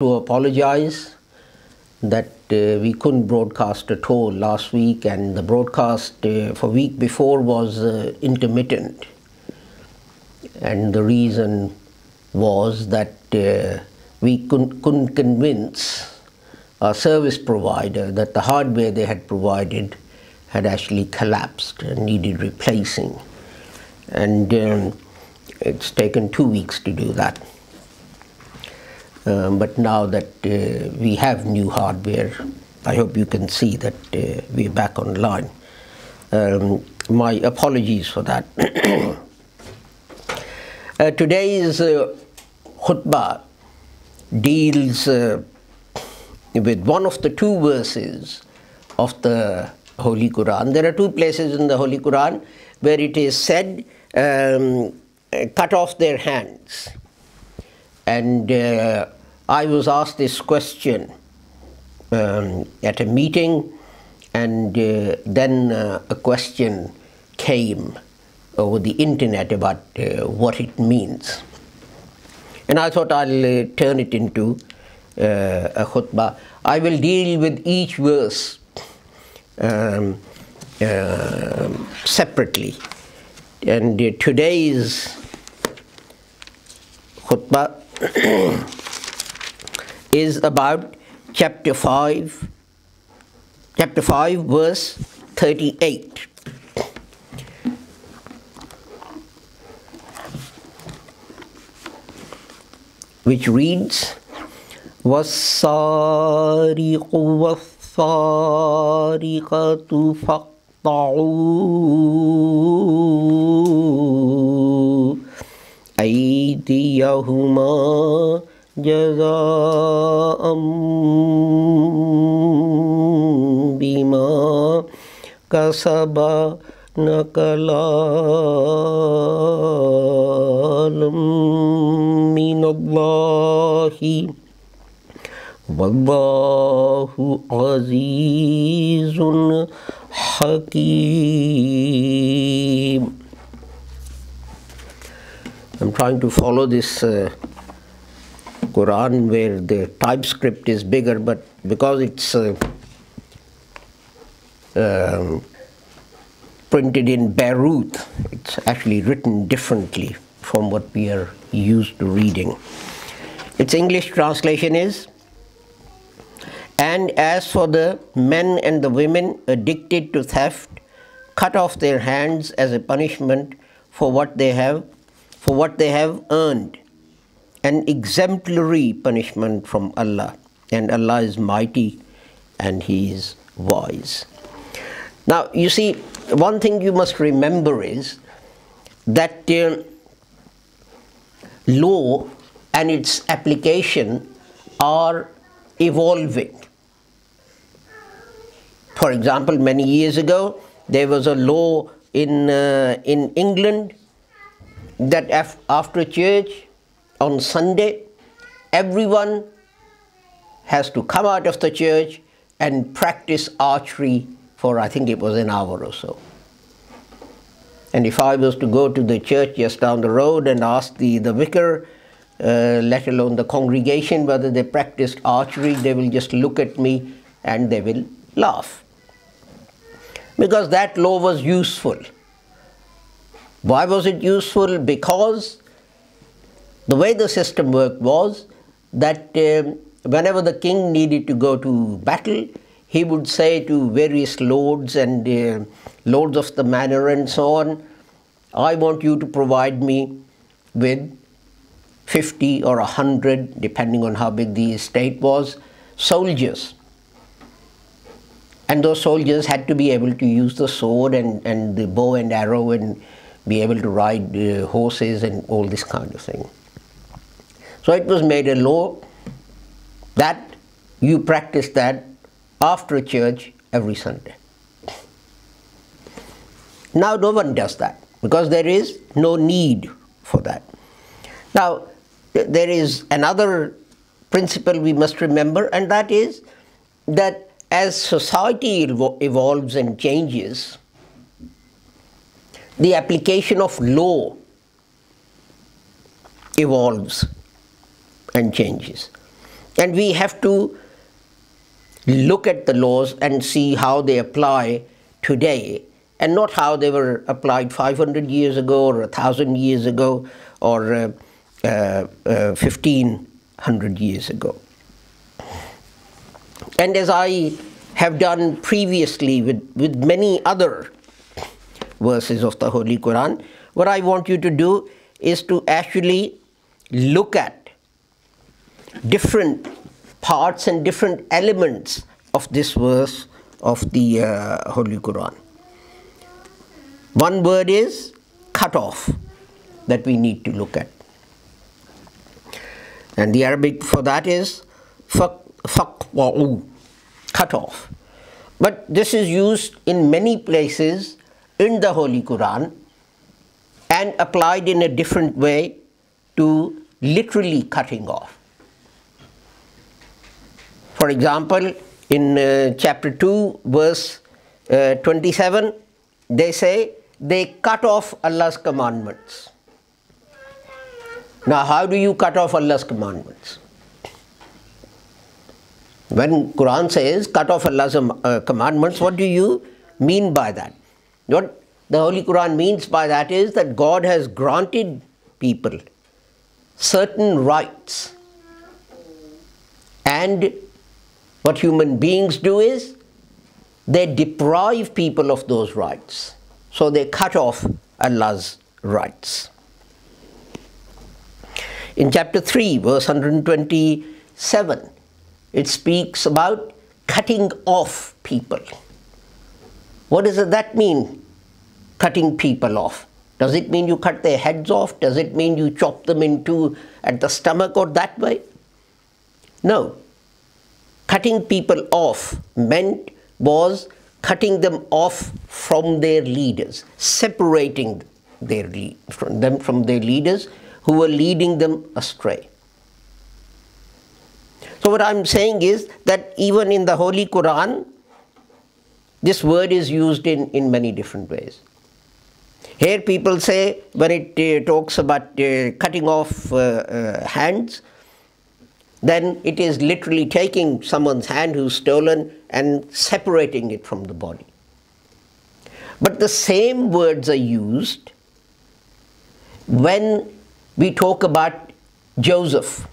to apologize that we couldn't broadcast at all last week, and the broadcast for week before was intermittent, and the reason was that we couldn't convince our service provider that the hardware they had provided had actually collapsed and needed replacing, and it's taken 2 weeks to do that. But now that we have new hardware, I hope you can see that we're back online. My apologies for that. Today's khutbah deals with one of the two verses of the Holy Quran. There are two places in the Holy Quran where it is said, cut off their hands. And I was asked this question at a meeting, and then a question came over the internet about what it means. And I thought I'll turn it into a khutbah. I will deal with each verse separately. And today's khutbah is about chapter 5 verse 38, which reads, وَالسَّارِقُ وَالسَّارِقَةُ فَاقْطَعُوا أَيْدِيَهُمَا جزاء بما كسبا نكالا من الله والله عزيز حكيم. I'm trying to follow this Quran where the typescript is bigger, but because it's printed in Beirut, it's actually written differently from what we are used to reading. Its English translation is, and as for the men and the women addicted to theft, cut off their hands as a punishment for what they have earned, an exemplary punishment from Allah, and Allah is mighty and He is wise. Now, you see, one thing you must remember is that law and its application are evolving. For example, many years ago, there was a law in England that after church, on Sunday, everyone has to come out of the church and practice archery for, I think it was an hour or so. And if I was to go to the church just down the road and ask the vicar, let alone the congregation, whether they practiced archery, they will just look at me and they will laugh. Because that law was useful. Why was it useful? Because the way the system worked was that whenever the king needed to go to battle, he would say to various lords and lords of the manor and so on, I want you to provide me with 50 or 100, depending on how big the estate was, soldiers. And those soldiers had to be able to use the sword and the bow and arrow and be able to ride horses and all this kind of thing. So it was made a law that you practice that after church every Sunday. Now no one does that because there is no need for that. Now there is another principle we must remember, and that is that as society evolves and changes, the application of law evolves and changes. And we have to look at the laws and see how they apply today, and not how they were applied 500 years ago or 1,000 years ago or 1,500 years ago. And as I have done previously with many other verses of the Holy Quran, what I want you to do is to actually look at different parts and different elements of this verse of the Holy Quran. One word is cut off that we need to look at. And the Arabic for that is faqwa'u, cut off. But this is used in many places in the Holy Quran and applied in a different way to literally cutting off. For example, in chapter 2, verse 27, they say they cut off Allah's commandments. Now, how do you cut off Allah's commandments? When Quran says cut off Allah's commandments, what do you mean by that? What the Holy Quran means by that is that God has granted people certain rights, and what human beings do is they deprive people of those rights. So they cut off Allah's rights. In chapter 3, verse 127, it speaks about cutting off people. What does that mean, cutting people off? Does it mean you cut their heads off? Does it mean you chop them in two at the stomach or that way? No. Cutting people off was cutting them off from their leaders, separating them from their leaders who were leading them astray. So what I'm saying is that even in the Holy Quran, this word is used in many different ways. Here people say, when it talks about cutting off hands, then it is literally taking someone's hand who's stolen and separating it from the body. But the same words are used when we talk about Joseph.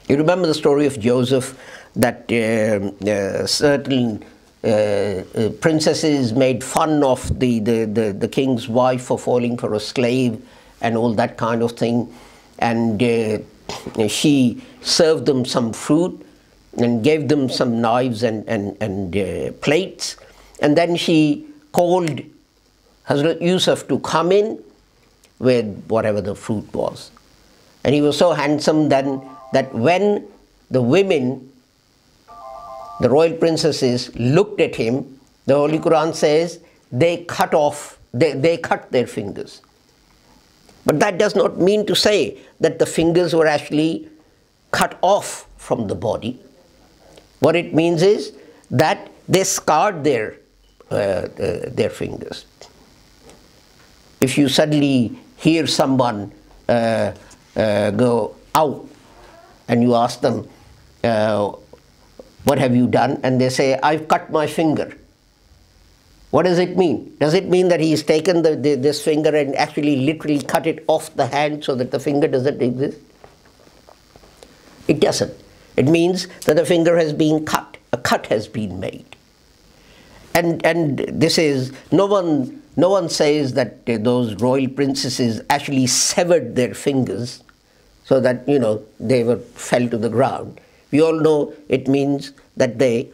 You remember the story of Joseph, that certain princesses made fun of the king's wife for falling for a slave and all that kind of thing. And she served them some fruit and gave them some knives and plates. And then she called Hazrat Yusuf to come in with whatever the fruit was. And he was so handsome then that when the women, the royal princesses, looked at him, the Holy Quran says they cut their fingers. But that does not mean to say that the fingers were actually cut off from the body. What it means is that they scarred their fingers. If you suddenly hear someone go out and you ask them, what have you done? And they say, I've cut my finger. What does it mean? Does it mean that he's taken this finger and actually literally cut it off the hand so that the finger doesn't exist? It doesn't. It means that the finger has been cut. A cut has been made. And this is, no one says that those royal princesses actually severed their fingers so that, they fell to the ground. We all know it means that they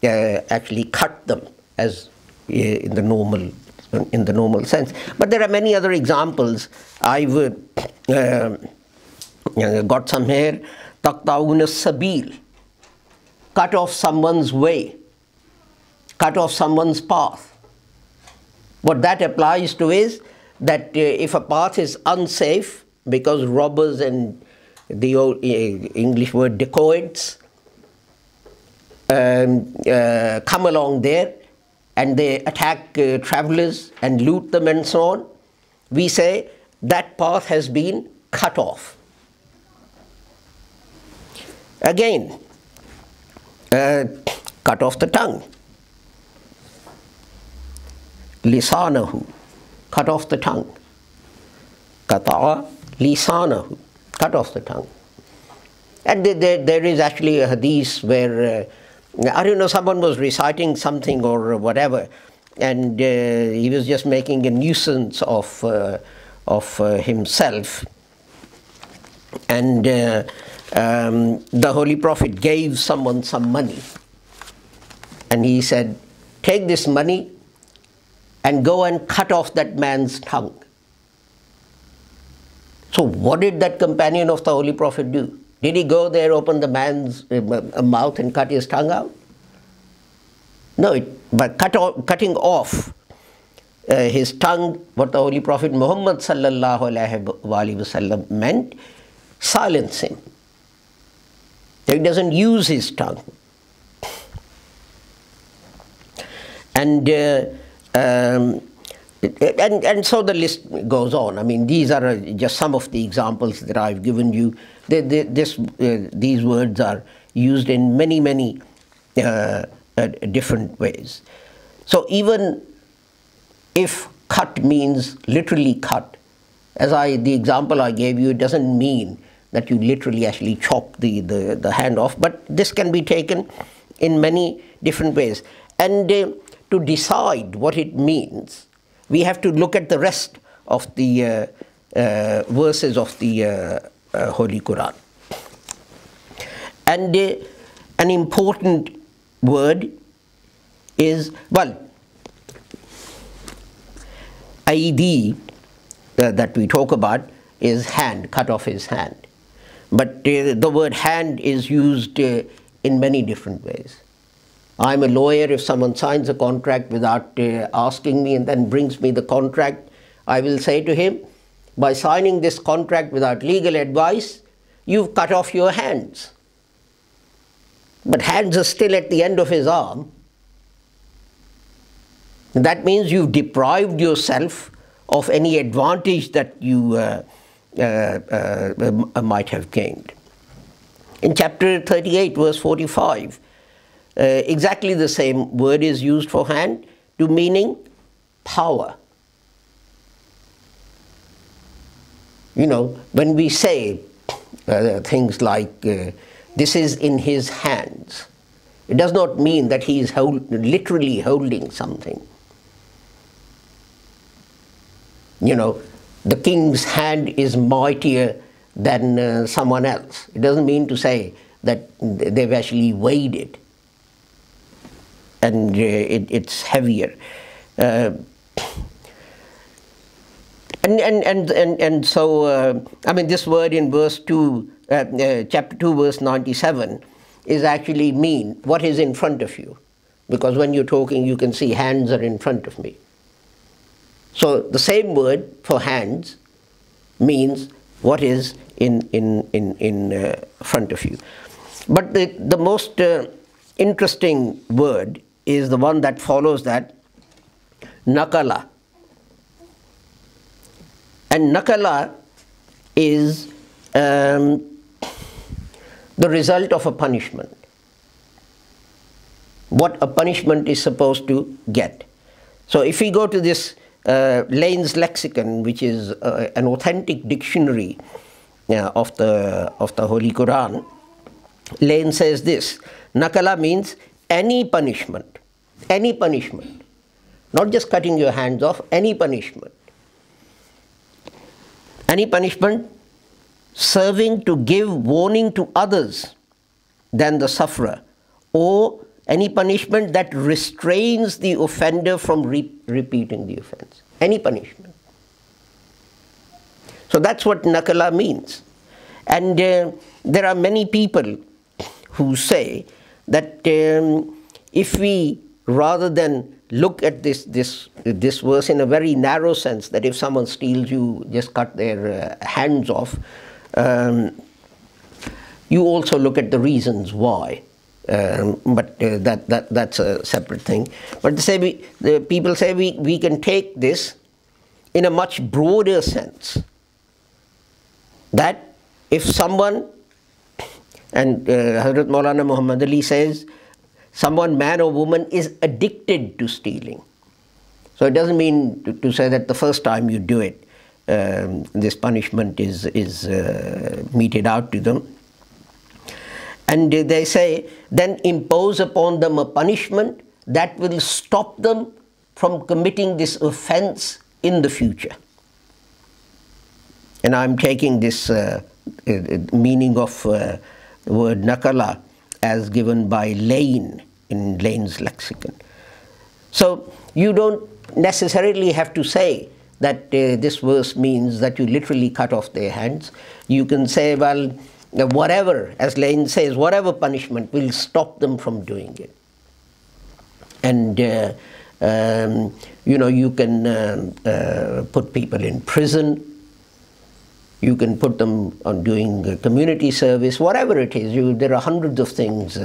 actually cut them as in the normal sense. But there are many other examples. I've got some here. Taqta'una sabil, cut off someone's way, cut off someone's path. What that applies to is that if a path is unsafe because robbers and the old English word dacoits come along there and they attack travelers and loot them and so on, we say that path has been cut off. Again, cut off the tongue. Lisanahu, cut off the tongue. Qata'a lisanahu, cut off the tongue. And there is actually a hadith where, I don't know, someone was reciting something or whatever, and he was just making a nuisance of himself. And the Holy Prophet gave someone some money. And he said, take this money and go and cut off that man's tongue. So what did that companion of the Holy Prophet do? Did he go there, open the man's mouth and cut his tongue out? No, by cutting off his tongue, what the Holy Prophet Muhammad sallallahu alaihi wasallam meant, silence him. He doesn't use his tongue. And so the list goes on. I mean, these are just some of the examples that I've given you. These words are used in many, many different ways. So even if cut means literally cut, the example I gave you, it doesn't mean that you literally actually chop the hand off, but this can be taken in many different ways. And to decide what it means, we have to look at the rest of the verses of the Holy Quran. And an important word is, well, Aidi that we talk about is hand, cut off his hand. But the word hand is used in many different ways. I'm a lawyer. If someone signs a contract without asking me and then brings me the contract, I will say to him, by signing this contract without legal advice, you've cut off your hands. But hands are still at the end of his arm. That means you've deprived yourself of any advantage that you might have gained. In chapter 38, verse 45, exactly the same word is used for hand, to meaning power. You know, when we say things like, this is in his hands, it does not mean that he is literally holding something. You know, the king's hand is mightier than someone else. It doesn't mean to say that they've actually weighed it and it's heavier. And so, I mean, this word in verse 2, chapter 2, verse 97, is actually mean what is in front of you. Because when you're talking, you can see hands are in front of me. So the same word for hands means what is in front of you. But the most interesting word is the one that follows that, nakala. And nakala is the result of a punishment. What a punishment is supposed to get. So if we go to this Lane's Lexicon, which is an authentic dictionary of the Holy Quran, Lane says this: nakala means any punishment, not just cutting your hands off, any punishment serving to give warning to others than the sufferer, or any punishment that restrains the offender from repeating the offense. Any punishment. So that's what nakala means. And there are many people who say that if we, rather than look at this verse in a very narrow sense, that if someone steals, you just cut their hands off, you also look at the reasons why. But that's a separate thing. But the people say we can take this in a much broader sense. That if someone And Hazrat Maulana Muhammad Ali says, someone, man or woman, is addicted to stealing. So it doesn't mean to say that the first time you do it, this punishment is meted out to them. And they say, then impose upon them a punishment that will stop them from committing this offense in the future. And I'm taking this meaning of the word nakala as given by Lane in Lane's lexicon. So you don't necessarily have to say that this verse means that you literally cut off their hands. You can say, well, whatever, as Lane says, whatever punishment will stop them from doing it. And you can put people in prison. You can put them on doing community service, whatever it is. There are hundreds of things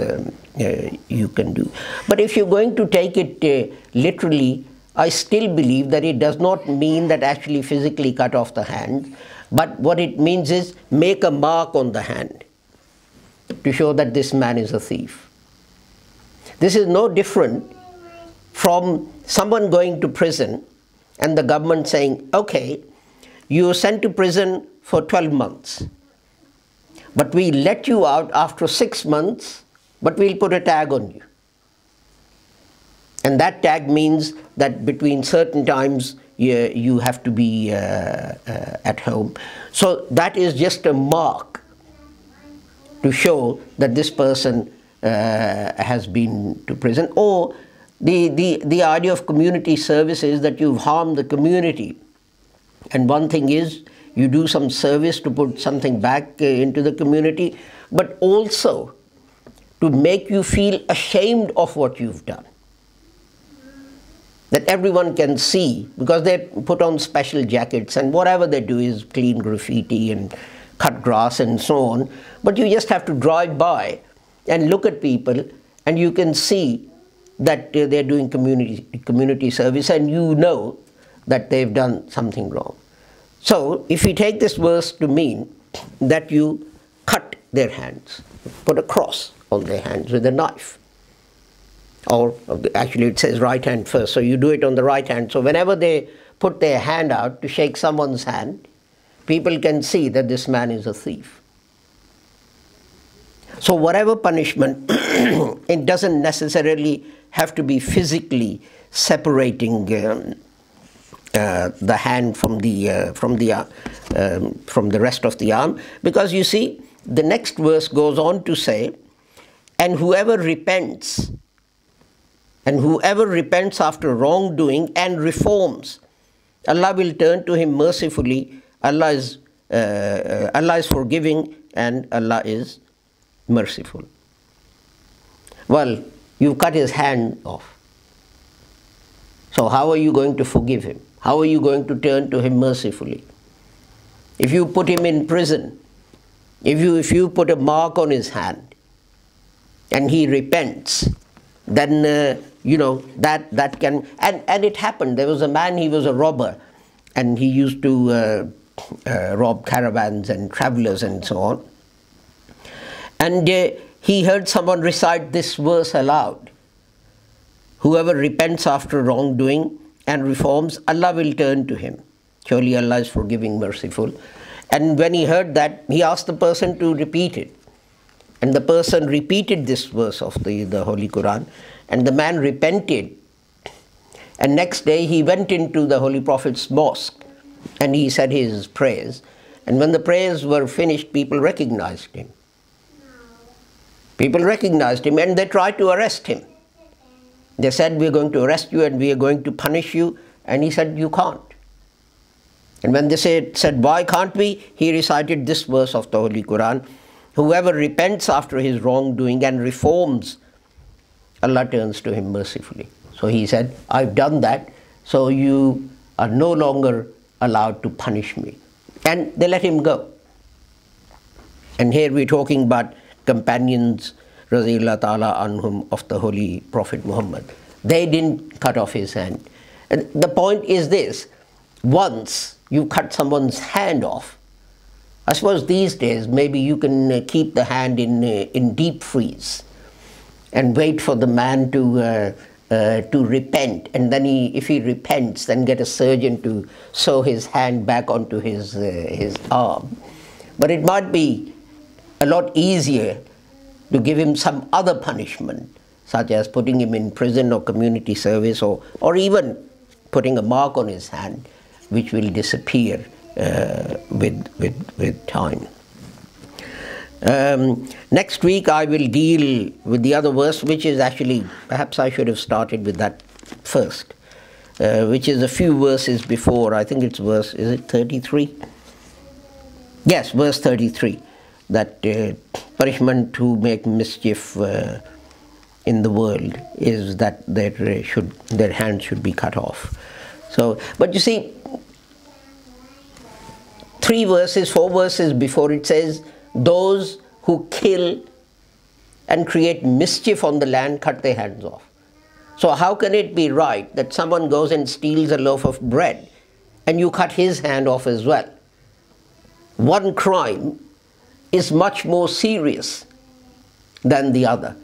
you can do. But if you're going to take it literally, I still believe that it does not mean that actually physically cut off the hand, but what it means is make a mark on the hand to show that this man is a thief. This is no different from someone going to prison and the government saying, okay, you are sent to prison for 12 months, but we let you out after 6 months, but we'll put a tag on you. And that tag means that between certain times you have to be at home. So that is just a mark to show that this person has been to prison. Or the idea of community service is that you've harmed the community. And one thing is you do some service to put something back into the community, but also to make you feel ashamed of what you've done. That everyone can see, because they put on special jackets and whatever they do is clean graffiti and cut grass and so on. But you just have to drive by and look at people and you can see that they're doing community service and you know that they've done something wrong. So if we take this verse to mean that you cut their hands, put a cross on their hands with a knife. Or actually it says right hand first, so you do it on the right hand. So whenever they put their hand out to shake someone's hand, people can see that this man is a thief. So whatever punishment, it doesn't necessarily have to be physically separating the hand from the rest of the arm, because you see the next verse goes on to say, and whoever repents after wrongdoing and reforms, Allah will turn to him mercifully. Allah is forgiving and Allah is merciful. Well, you cut his hand off. So how are you going to forgive him? How are you going to turn to him mercifully? If you put him in prison, if you put a mark on his hand and he repents, then that can, and it happened. There was a man, he was a robber, and he used to rob caravans and travelers and so on. And he heard someone recite this verse aloud. Whoever repents after wrongdoing and reforms, Allah will turn to him. Surely Allah is forgiving, merciful. And when he heard that, he asked the person to repeat it. And the person repeated this verse of the Holy Quran. And the man repented. And next day he went into the Holy Prophet's mosque and he said his prayers. And when the prayers were finished, people recognized him. People recognized him and they tried to arrest him. They said, we're going to arrest you and we are going to punish you. And he said, you can't. And when they said, why can't we? He recited this verse of the Holy Quran. Whoever repents after his wrongdoing and reforms, Allah turns to him mercifully. So he said, I've done that, so you are no longer allowed to punish me. And they let him go. And here we're talking about companions, Razilullah Ta'ala anhum, of the Holy Prophet Muhammad. They didn't cut off his hand. And the point is this, once you cut someone's hand off, I suppose these days maybe you can keep the hand in deep freeze and wait for the man to repent, and then if he repents, then get a surgeon to sew his hand back onto his arm. But it might be a lot easier to give him some other punishment, such as putting him in prison or community service, or even putting a mark on his hand, which will disappear with time. Next week I will deal with the other verse, which is actually, perhaps I should have started with that first, which is a few verses before. I think it's verse, is it 33? Yes, verse 33, that punishment to make mischief in the world is that their hands should be cut off. So, but you see, 4 verses before it says, those who kill and create mischief on the land, cut their hands off. So how can it be right that someone goes and steals a loaf of bread and you cut his hand off as well? One crime is much more serious than the other.